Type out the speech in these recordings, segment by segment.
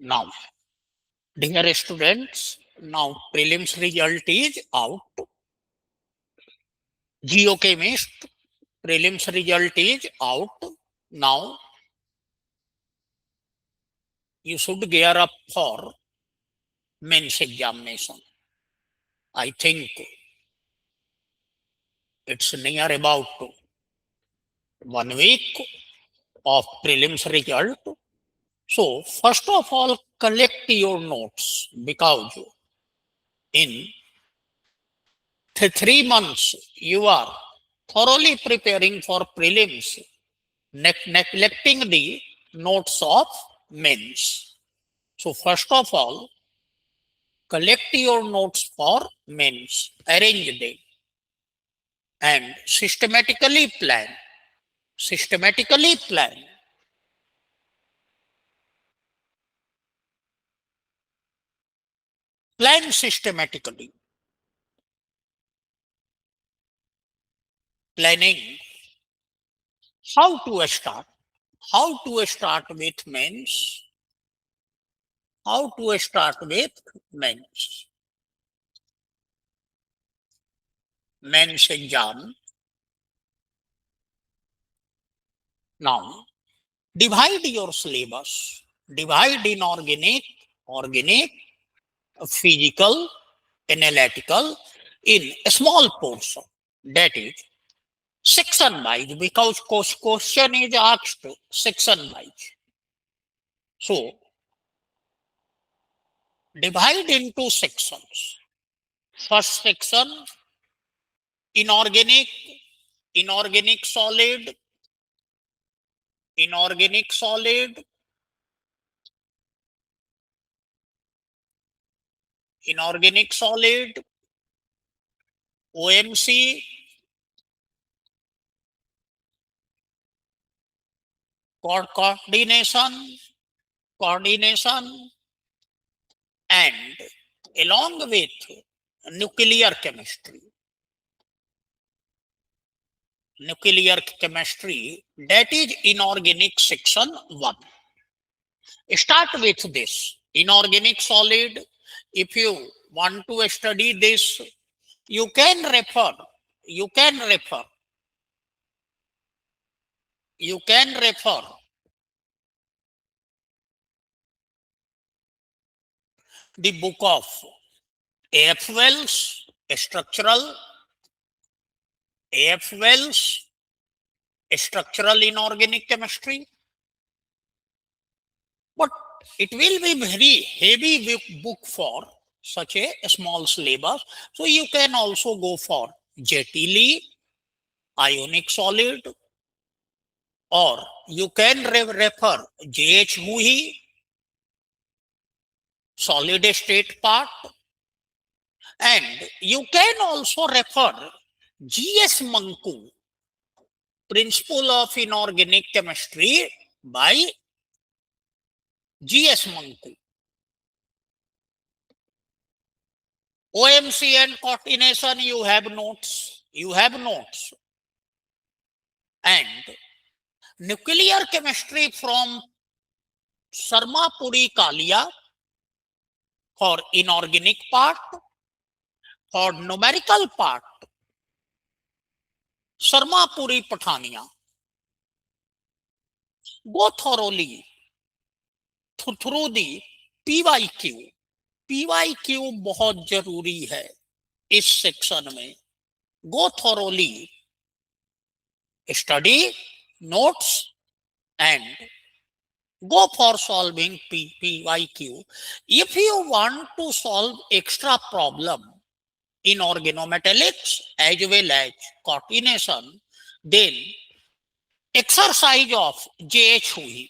Now, dear students, now prelims result is out. Geochemist prelims result is out. Now, you should gear up for mains examination. I think it's near about 1 week of prelims result. So, first of all, collect your notes because in 3 months you are thoroughly preparing for prelims, neglecting the notes of mains. So, first of all, collect your notes for mains, arrange them, and systematically plan. Systematically plan. Plan systematically. Planning how to start. How to start with mains. How to start with mains. Mains exam. Now, divide your syllabus. Divide in organic, physical, analytical in a small portion. That is section wise, because question is asked section wise. So divide into sections. First section, inorganic, inorganic solid, inorganic solid, inorganic solid, OMC, coordination, coordination, and along with nuclear chemistry. Nuclear chemistry, that is inorganic section 1. Start with this inorganic solid. If you want to study this, you can refer, you can refer, you can refer the book of A.F. Wells, A.F. Wells, structural inorganic chemistry. But it will be very heavy book for such a small syllabus. So you can also go for J.T. Lee, ionic solid, or you can refer J.H. Hui, solid state part, and you can also refer G.S. Manku, Principle of Inorganic Chemistry by G.S. Manku. OMC and coordination, you have notes. You have notes. And nuclear chemistry from Sharma Puri Kalia for inorganic part, for numerical part, Sharma Puri Pathania. Go thoroughly through the PYQ. PYQ बहुत जरूरी है इस section में. Go thoroughly, study notes and go for solving PYQ. If you want to solve extra problem in organometallics as well as coordination, then exercise of J.H. Hui.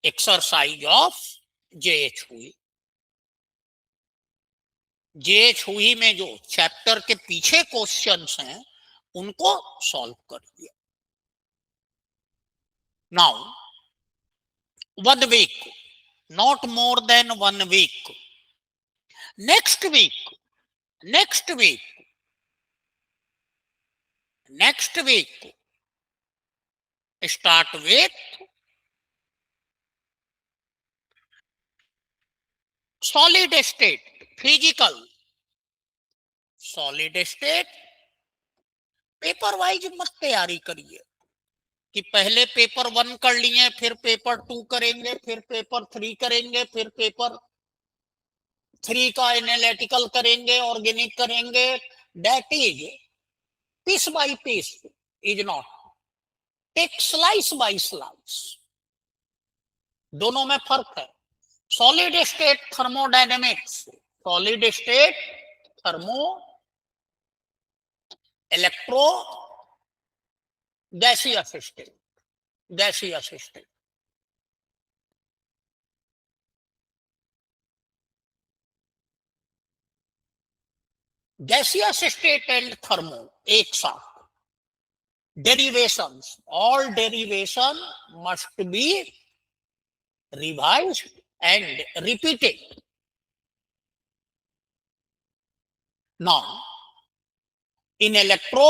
Exercise of J.H. Hui. J.H. Hui में जो chapter के पीछे questions हैं उनको solve करिए. Now, 1 week, not more than 1 week. Next week, start with solid state physical, solid state paper wise मत तैयारी करिए कि पहले पेपर 1 कर लिए, फिर पेपर 2 करेंगे, फिर पेपर 3 करेंगे, फिर पेपर 3 का एनालिटिकल करेंगे, ऑर्गेनिक करेंगे. That is piece by piece, is not. Take slice by slice. दोनों में फर्क है. Solid state thermodynamics, solid state thermo, electro, gaseous state, gaseous state. Gaseous state and thermo एक साथ. Derivations, all derivation must be revised and repeated. Now, in electro,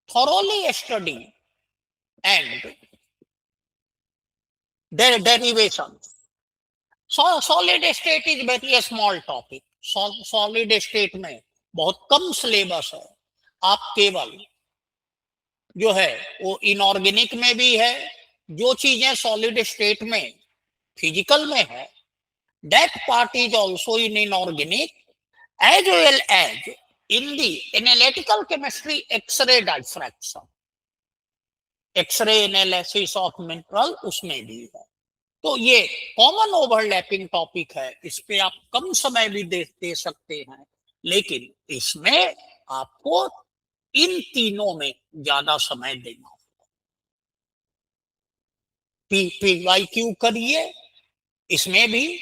thoroughly study and their derivations. So, solid state is very small topic. Solid state में बहुत कम syllabus है. आप केवल जो है वो इनऑर्गेनिक में भी है, जो चीजें सॉलिड स्टेट में फिजिकल में है, that part is also in inorganic as well as in the analytical chemistry X-ray diffraction, X-ray analysis of mineral उसमें भी है. तो ये कॉमन ओवरलैपिंग टॉपिक है, इस पे आप कम समय भी दे सकते हैं, लेकिन इसमें आपको इन तीनों में ज्यादा समय देना होगा. PYQ करिए. इसमें भी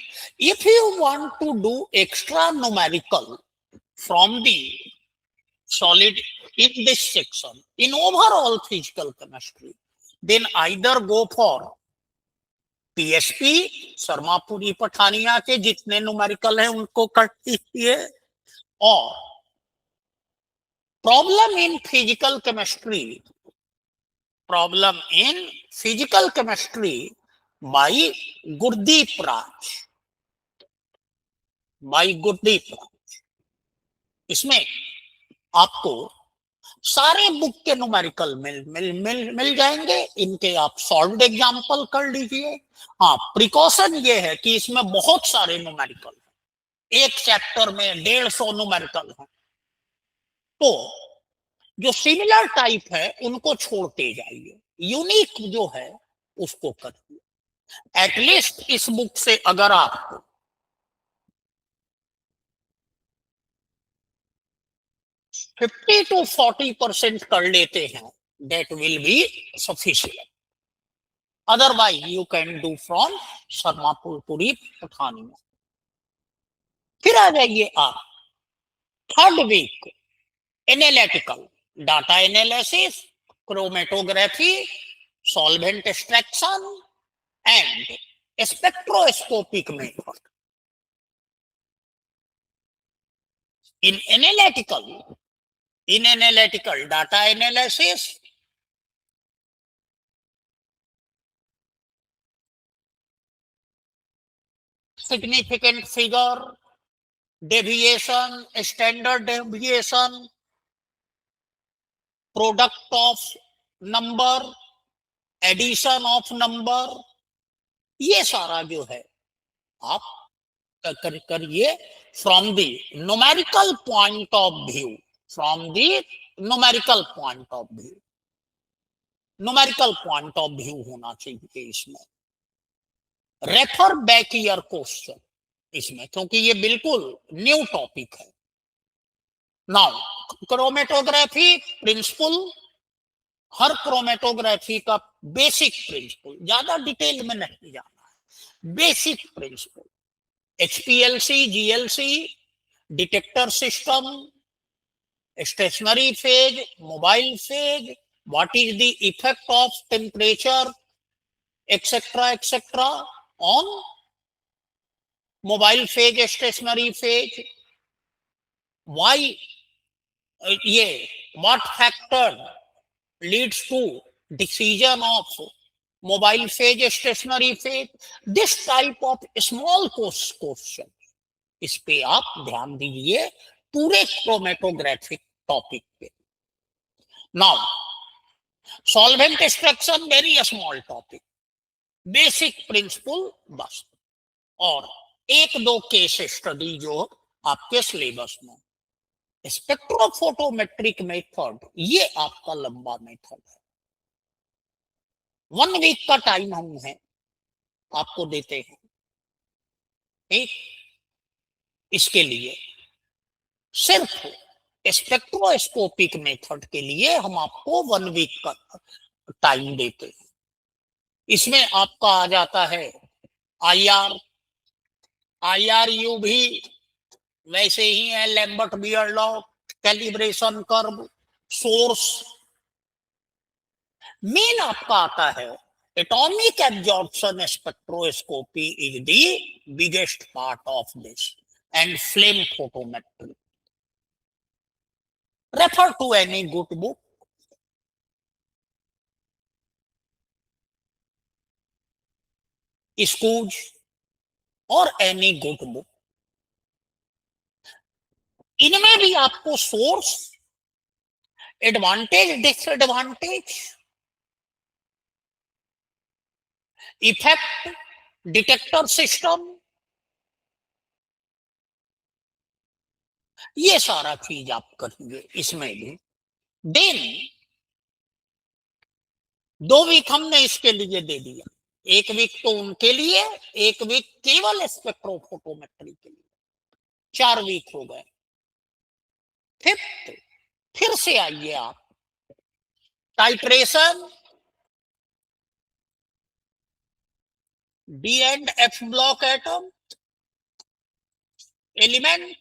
if you want to do extra numerical from the solid in this section in overall physical chemistry, then either go for PSP, शर्मापुरी Pathania के जितने न्यूमेरिकल हैं उनको कर दीजिए, और problem in physical chemistry, problem in physical chemistry by Gurdeep Raj, by Gurdeep Raj. इसमें आपको सारे बुक के न्यूमेरिकल मिल जाएंगे. इनके आप सॉल्व्ड एग्जांपल कर लीजिए. हाँ, प्रिकॉशन ये है कि इसमें बहुत सारे न्यूमेरिकल हैं, एक चैप्टर में 150 न्यूमेरिकल हैं. तो जो सिमिलर टाइप है उनको छोड़ते जाइए, यूनिक जो है उसको करिए. एटलीस्ट इस बुक से अगर आप 50 to 40% कर लेते हैं, that will be sufficient. Otherwise, you can do from शर्मापुरी Pathania. फिर आ जाइए आप third week, analytical, data analysis, chromatography, solvent extraction and spectroscopic method. In analytical data analysis, significant figure, deviation, standard deviation, product of number, addition of number, ये सारा जो है आप करिए from the numerical point of view, from the numerical point of view. Numerical point of view होना चाहिए इसमें. Refer back year question इसमें, क्योंकि ये बिल्कुल न्यू टॉपिक है. नाउ क्रोमेटोग्राफी प्रिंसिपल, हर क्रोमेटोग्राफी का बेसिक प्रिंसिपल, ज्यादा डिटेल में नहीं जाना है, basic principle. HPLC, GLC, detector system, stationary phase, mobile phase, what is the effect of temperature, etc. on mobile phase, stationary phase. Why ये what factor leads to decision of mobile phase, stationary phase, this type of small question, इस पे आप ध्यान दीजिए पूरे chromatographic topic पे। Now solvent extraction very small topic, basic principle बस, और एक दो केस स्टडी जो आपके सिलेबस में। स्पेक्ट्रोफोटोमेट्रिक मेथड ये आपका लंबा मेथड है, 1 वीक का टाइम हम है आपको देते हैं, ठीक। इसके लिए सिर्फ स्पेक्ट्रोस्कोपिक मेथड के लिए हम आपको 1 वीक का टाइम देते हैं। इसमें आपका आ जाता है आईआर, आईआरयू भी वैसे ही है, Lambert Beer law, calibration curve, source. Main आपका आता है atomic absorption spectroscopy is the biggest part of this, and flame photometry. Refer to any good book, Skoog और एनी गुड बुक। इनमें भी आपको source, advantage, disadvantage, effect, detector system, ये सारा चीज आप करेंगे इसमें भी। देन 2 वीक हमने इसके लिए दे दिया, 1 वीक तो उनके लिए, 1 वीक केवल स्पेक्ट्रोफोटोमेट्री के लिए, 4 वीक हो गए। फिफ्थ, फिर से आइए आप, titration, D and F block atom, element,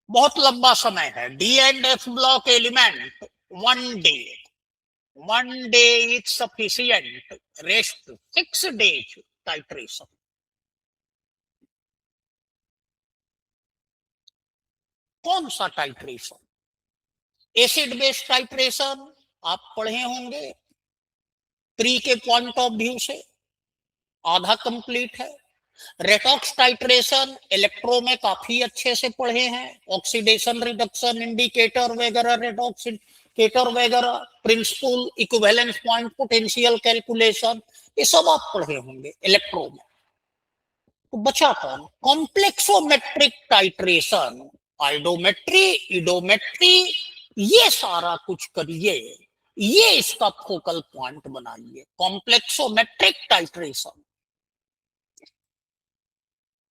बहुत लंबा समय है। D and F block element 1 day, 1 day is sufficient, rest 6 days titration. कौन सा टाइट्रेशन? एसिड बेस्ड टाइट्रेशन आप पढ़े होंगे, ट्री के पॉइंट ऑफ व्यू से आधा कंप्लीट है। रेटॉक्स टाइट्रेशन इलेक्ट्रो में काफी अच्छे से पढ़े हैं, ऑक्सीडेशन रिडक्शन इंडिकेटर वगैरह, रेटॉक्स इंडिकेटर वगैरह, principle, equivalence point, potential calculation, ये सब आप पढ़े होंगे इलेक्ट्रो में। तो बचा कौन? कॉम्प्लेक्सोमेट्रिक टाइट्रेशन, आइडोमेट्री, इडोमेट्री, ये सारा कुछ करिए, ये इसका फोकल पॉइंट बनाइए। कॉम्प्लेक्सोमेट्रिक टाइट्रेशन,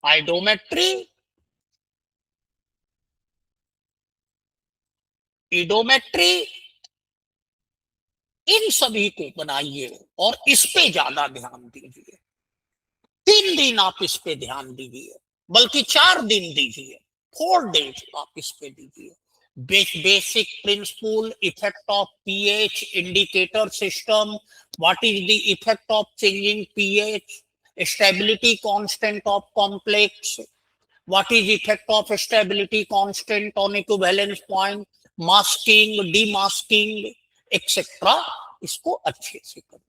आइडोमेट्री, इडोमेट्री, इन सभी को बनाइए और इस पे ज्यादा ध्यान दीजिए। 3 दिन आप इस पे ध्यान दीजिए, बल्कि 4 दिन दीजिए, 4 डेज आप इस पे दीजिए। Basic principle, effect of pH, indicator system, what is the effect of changing pH, stability constant of complex, what is effect of stability constant on equivalence point, masking, demasking, etc. इसको अच्छे से करो।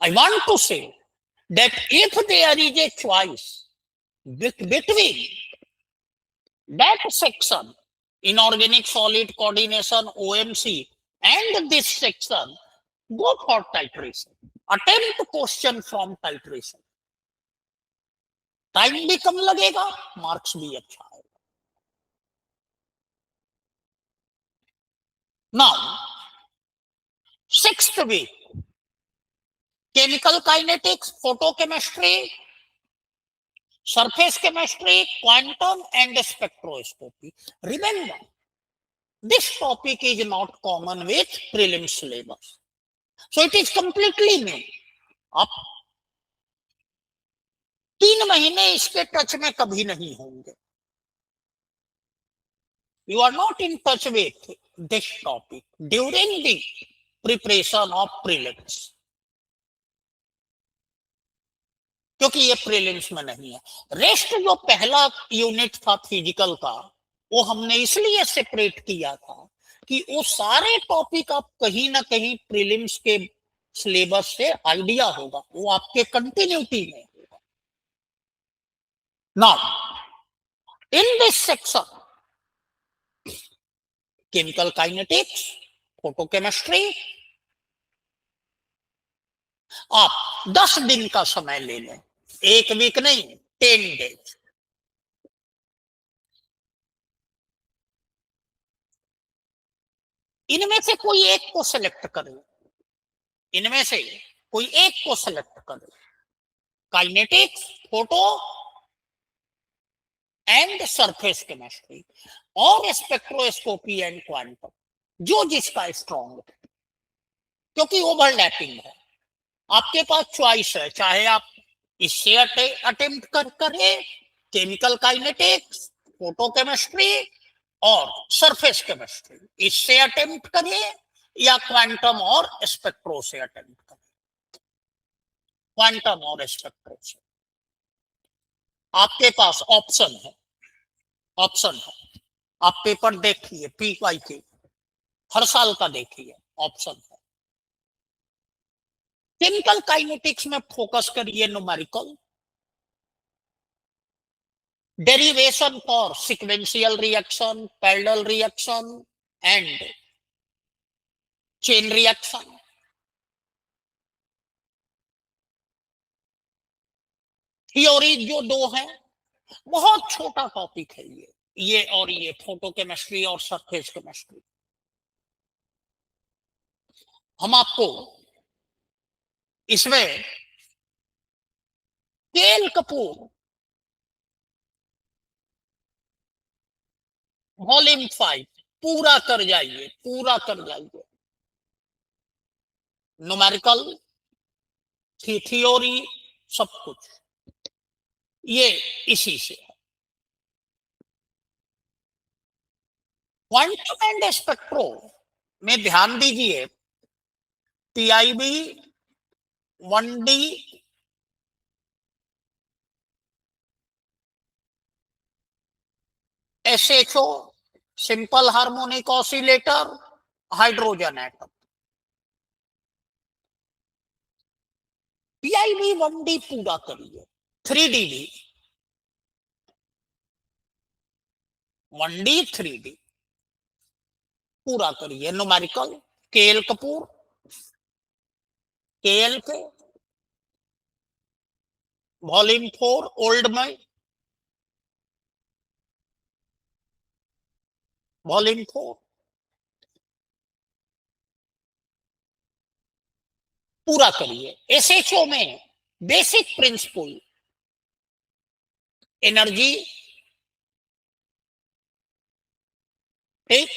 I want to say that if there is a choice between that section, inorganic solid coordination, OMC, and this section, go for titration. Attempt question from titration. Time भी कम लगेगा, marks भी अच्छा आएगा। Now 6th week, chemical kinetics, photochemistry, surface chemistry, quantum and spectroscopy. Remember, this topic is not common with prelim syllabus, so it is completely new. आप 3 महीने इसके touch में कभी नहीं होंगे। You are not in touch with this topic during the preparation of prelims, क्योंकि ये prelims में नहीं है। रेस्ट जो पहला यूनिट था फिजिकल का, वो हमने इसलिए सेपरेट किया था कि वो सारे टॉपिक आप कहीं ना कहीं प्रीलिम्स के सिलेबस से आइडिया होगा, वो आपके कंटिन्यूटी में होगा। Now in this section chemical kinetics, photochemistry, आप 10 दिन का समय ले लें, एक वीक नहीं, 10 डेज। इनमें से कोई एक को सिलेक्ट करें, इनमें से कोई एक को सिलेक्ट करें, kinetics, photo and surface chemistry और स्पेक्ट्रोस्कोपी एंड क्वांटम, जो जिसका स्ट्रॉन्ग है, क्योंकि ओवरलैपिंग है। आपके पास चॉइस है, चाहे आप इससे अटेम्प्ट करें, केमिकल काइनेटिक्स, फोटो केमिस्ट्री और सरफेस केमिस्ट्री, इससे अटेम्प्ट करें, या क्वांटम और स्पेक्ट्रो से अटेम्प्ट करें, क्वांटम और स्पेक्ट्रो से। आपके पास ऑप्शन है, ऑप्शन है। आप पेपर देखिए, PY के हर साल का देखिए, ऑप्शन है। केमिकल काइनेटिक्स में फोकस करिए numerical, derivation for sequential reaction, parallel reaction and chain reaction. Theory जो दो है, बहुत छोटा टॉपिक है ये और ये फोटो केमिस्ट्री और सरफेस केमिस्ट्री। हम आपको इसमें केएल कपूर वॉल्यूम 5 पूरा कर जाइए, पूरा कर जाइए। न्यूमेरिकल, थ्योरी, सब कुछ ये इसी से है। क्वांटम एंड स्पेक्ट्रो में ध्यान दीजिए, PIB, 1D, SHO, simple harmonic oscillator, hydrogen atom. PIB 1D पूरा करिए, 3D भी, 1D 3D पूरा करिए। न्यूमेरिकल, केएल कपूर, केएल के वॉल्यूम 4 ओल्ड में, वॉल्यूम 4 पूरा करिए। SHO में बेसिक प्रिंसिपल, एनर्जी, ठीक।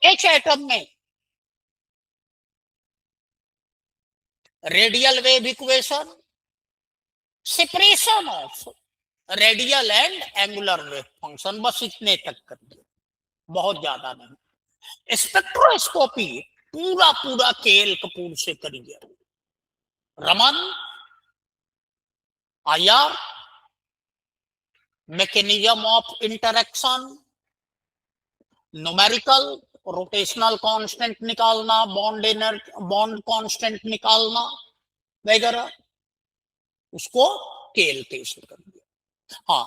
H एटम में radial wave equation, separation of radial and angular wave function, बस इतने तक करिए, बहुत ज्यादा नहीं। स्पेक्ट्रोस्कोपी पूरा पूरा केएल कपूर से करिए। Raman, IR, mechanism of interaction, numerical, rotational constant निकालना, बॉन्ड कांस्टेंट निकालना वगैरह, उसको केएल के से करिए। हाँ,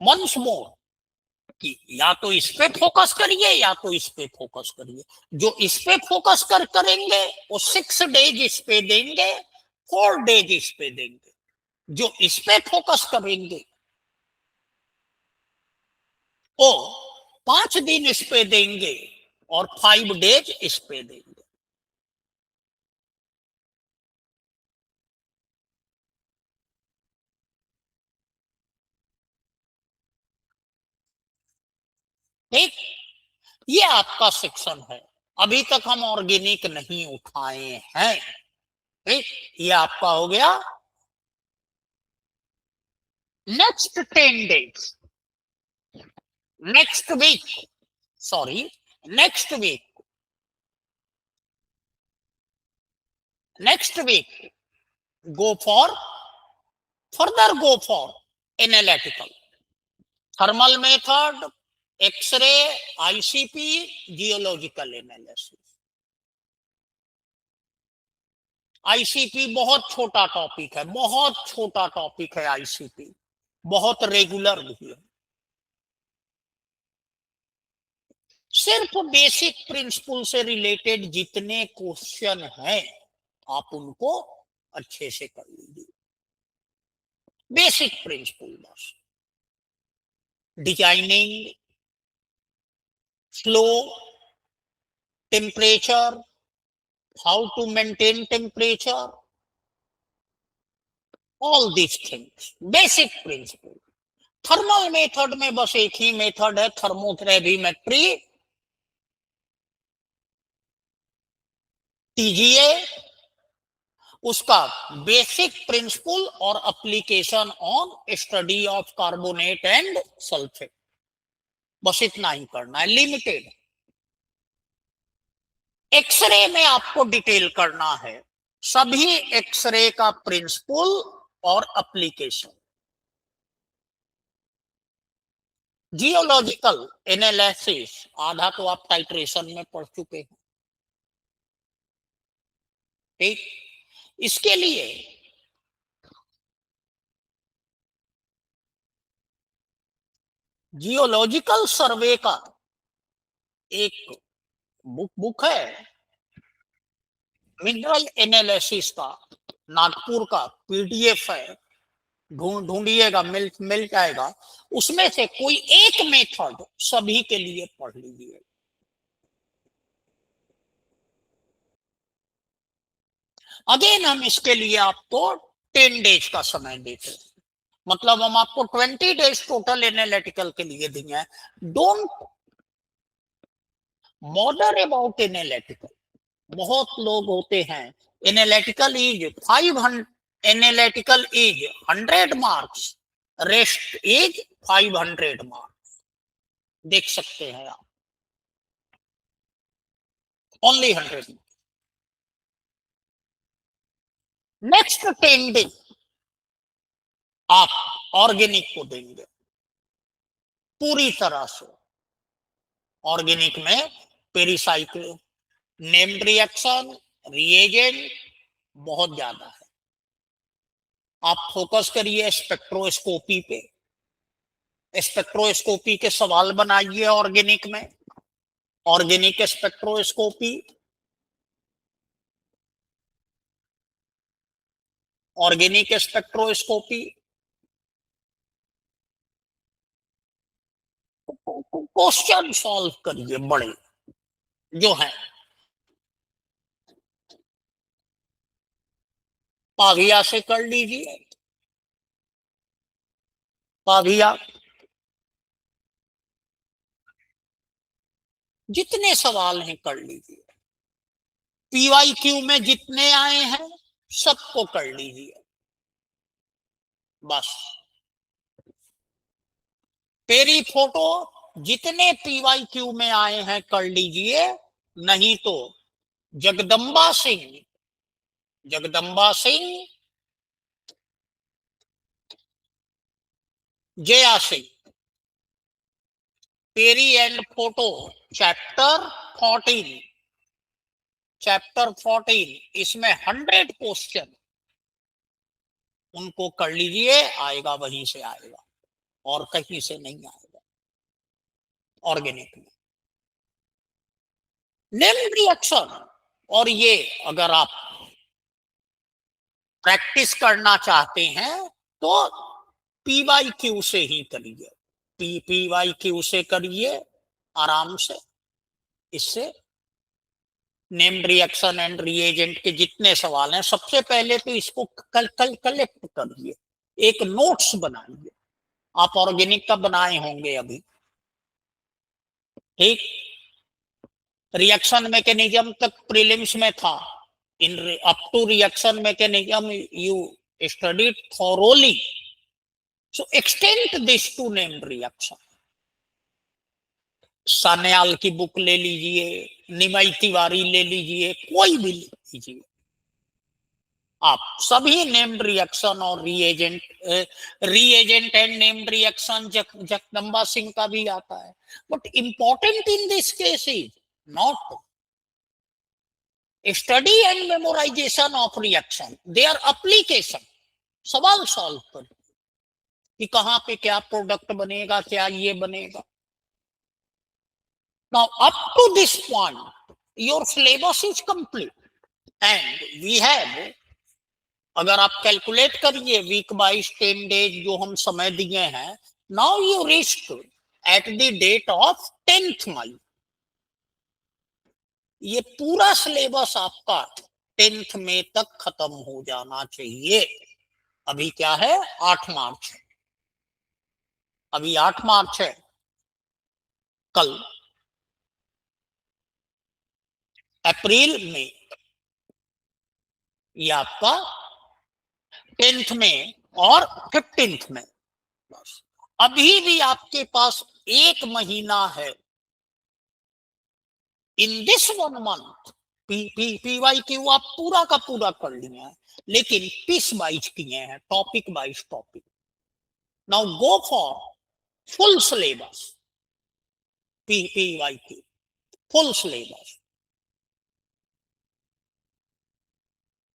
वंस मोर कि या तो इस पे फोकस करिए या तो इस पे फोकस करिए। जो इस पे फोकस करेंगे वो 6 डेज इस पे देंगे, 4 डेज इस पे देंगे। जो इस पे फोकस करेंगे वो 5 दिन इस पे देंगे और 5 डेज इस पे देंगे। ठीक, ये आपका सेक्शन है। अभी तक हम ऑर्गेनिक नहीं उठाए हैं, ठीक। ये आपका हो गया। Next 10 days, next week, sorry, next week, next week go for, further go for analytical, thermal method, X-ray, ICP, geological analysis. ICP बहुत छोटा टॉपिक है, बहुत छोटा टॉपिक है आईसीपी, बहुत रेगुलर भी है। सिर्फ बेसिक प्रिंसिपल से रिलेटेड जितने क्वेश्चन हैं आप उनको अच्छे से कर लीजिए, बेसिक प्रिंसिपल बस। Designing, flow, temperature, how to maintain temperature, all this things basic principle. Thermal method में बस एक ही मेथड है, थर्मोग्रेविमेट्री, टीजीए, उसका बेसिक प्रिंसिपल और application on study of carbonate and sulphate, बस इतना ही करना है, लिमिटेड। एक्सरे में आपको डिटेल करना है सभी एक्सरे का प्रिंसिपल और एप्लीकेशन। जियोलॉजिकल एनालिसिस आधा तो आप टाइट्रेशन में पढ़ चुके हैं, ठीक। इसके लिए जियोलॉजिकल सर्वे का एक बुक है, मिनरल एनालिसिस का, नागपुर का पीडीएफ है, ढूंढिएगा, मिल जाएगा। उसमें से कोई एक मेथड सभी के लिए पढ़ लीजिए। अगेन हम इसके लिए आपको 10 डेज का समय देते हैं, मतलब हम आपको 20 डेज टोटल एनालिटिकल के लिए दिए हैं। Don't bother about analytical. बहुत लोग होते हैं, analytical is 500, analytical is 100 marks, rest is 500 marks, देख सकते हैं आप, ओनली 100। नेक्स्ट 10 डे आप ऑर्गेनिक को देंगे पूरी तरह से। ऑर्गेनिक में पेरिसाइकिल, नेम्ड रिएक्शन, रिएजेंट बहुत ज्यादा है। आप फोकस करिए स्पेक्ट्रोस्कोपी पे, स्पेक्ट्रोस्कोपी के सवाल बनाइए ऑर्गेनिक में, organic spectroscopy, organic spectroscopy, question solve करिए बड़े जो है। पाविया से कर लीजिए, पाविया जितने सवाल हैं कर लीजिए, पीवाईक्यू में जितने आए हैं सबको कर लीजिए बस। पेरी फोटो जितने पीवाईक्यू में आए हैं कर लीजिए, नहीं तो Jagdamba Singh, Jagdamba Singh, Jaya Singh, Perry and photo chapter 14, chapter 14, इसमें 100 क्वेश्चन, उनको कर लीजिए, आएगा वहीं से आएगा और कहीं से नहीं आएगा। ऑर्गेनिक में नेम रिएक्शन, और ये अगर आप प्रैक्टिस करना चाहते हैं तो पीवाईक्यू से ही करिए, पीवाईक्यू से करिए आराम से। इससे नेम्ड रिएक्शन एंड रिएजेंट के जितने सवाल हैं, सबसे पहले तो इसको कल कलेक्ट करिए, एक नोट्स बनाइए। आप ऑर्गेनिक का बनाए होंगे अभी, ठीक। रिएक्शन मैकेनिज्म तक प्रीलिम्स में था, in up to reaction mechanism you studied thoroughly, so extend this to named reaction. Sanyal की बुक ले लीजिए, निमय तिवारी ले लीजिए, कोई भी ले लीजिए, आप सभी नेम्ड रिएक्शन और reagent and named reaction Jagdamba Singh का भी आता है, but important in this case is not study and memorisation of reaction, their application. सवाल सॉल्व कर कि कहाँ पे क्या प्रोडक्ट बनेगा, क्या ये बनेगा। Now up to this point your syllabus is complete and we have, अगर आप कैलकुलेट करिए वीक बाइज 10 डेज जो हम समय दिए हैं, now you risk at the date of 10th मई, ये पूरा सिलेबस आपका 10th मई तक खत्म हो जाना चाहिए। अभी क्या है, 8 मार्च है, अभी 8 मार्च है, कल अप्रैल में ये आपका 10th में और 15th में, बस अभी भी आपके पास 1 महीना है। In this 1 month P Y Q आप पूरा का पूरा कर लिए हैं, लेकिन पीस वाइज किए हैं, topic wise topic. Now go for full syllabus, P Y Q full syllabus,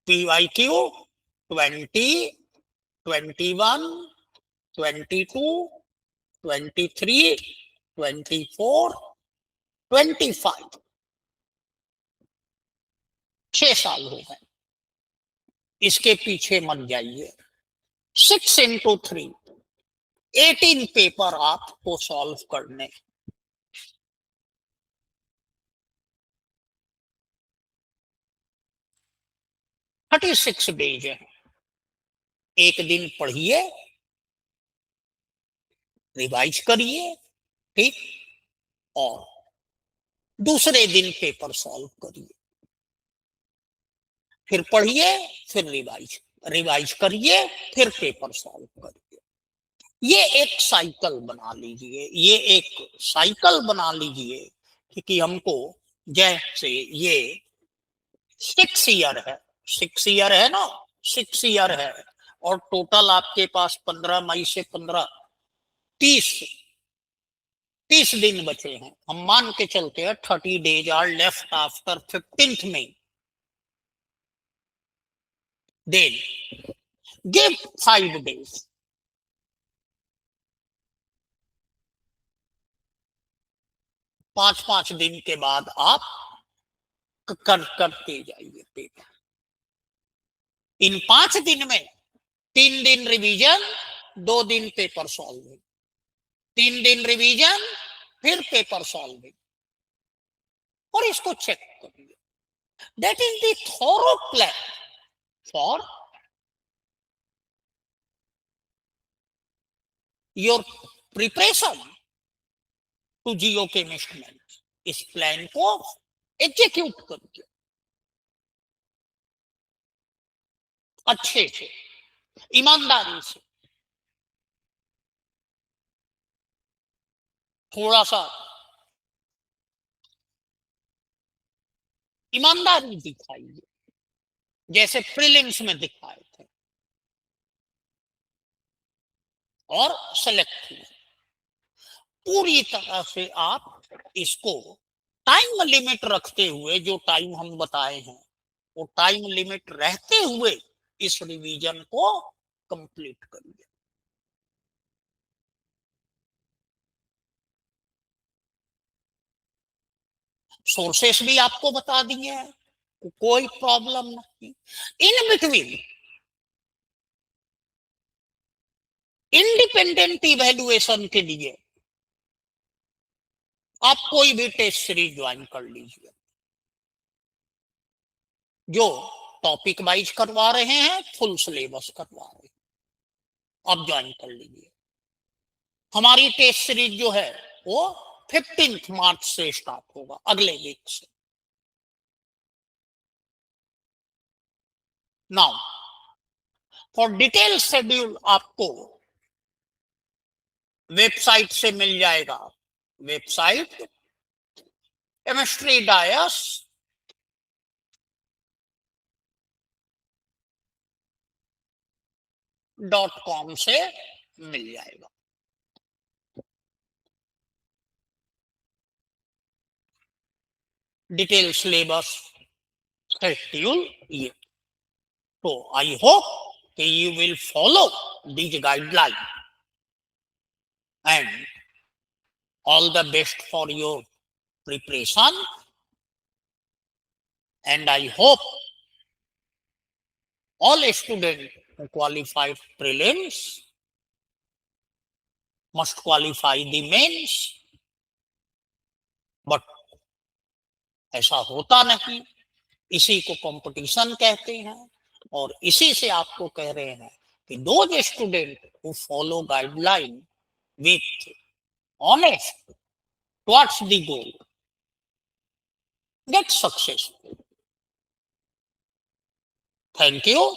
P Y Q 20, 21, 22, 23, 24, 25, 6 साल हो गए, इसके पीछे मत जाइए। 6 into 3 18 पेपर आपको सॉल्व करने। 36 डेज है, एक दिन पढ़िए, रिवाइज करिए, ठीक, और दूसरे दिन पेपर सॉल्व करिए, फिर पढ़िए, फिर रिवाइज करिए, फिर पेपर सॉल्व करिए। ये एक साइकिल बना लीजिए, ये एक साइकिल बना लीजिए कि हमको, जैसे ये 6 ईयर है, 6 ईयर है ना, 6 ईयर है, और टोटल आपके पास 15 मई से 15, 30 दिन बचे हैं। हम मान के चलते हैं 30 days are left after 15th मई, देन गिव 5 डेज, 5-5 दिन के बाद आप करते जाइए पेपर। इन 5 दिन में 3 दिन रिवीजन, 2 दिन पेपर सॉल्विंग, 3 दिन रिवीजन, फिर पेपर सॉल्विंग, और इसको चेक करिए। That is the thorough plan for your preparation to geo chemistry. इस प्लान को एग्जीक्यूट करिए अच्छे से, ईमानदारी से, थोड़ा सा ईमानदारी दिखाइए, जैसे प्रीलिम्स में दिखाए थे, और सेलेक्ट हुए। पूरी तरह से आप इसको टाइम लिमिट रखते हुए, जो टाइम हम बताए हैं वो टाइम लिमिट रहते हुए इस रिवीजन को कंप्लीट करिए। सोर्सेस भी आपको बता दिए हैं, कोई प्रॉब्लम नहीं। इन बिटवीन इंडिपेंडेंट इवैल्यूएशन के लिए आप कोई भी टेस्ट सीरीज ज्वाइन कर लीजिए, जो टॉपिक वाइज करवा रहे हैं, फुल सिलेबस करवा रहे हैं, आप ज्वाइन कर लीजिए। हमारी टेस्ट सीरीज जो है वो 15th मार्च से स्टार्ट होगा, अगले वीक से। नाउ फॉर डिटेल शेड्यूल आपको वेबसाइट से मिल जाएगा, वेबसाइट केमिस्ट्री डायस www.ecom से मिल जाएगा। डिटेल सिलेबस शेड्यूल ये। तो आई होप कि you will follow these guidelines and all the best for your preparation, and I hope all students who qualify prelims must qualify the mains, but ऐसा होता नहीं, इसी को कंपटीशन कहते हैं। और इसी से आपको कह रहे हैं कि those student who follow guideline with honest towards the goal get successful. Thank you.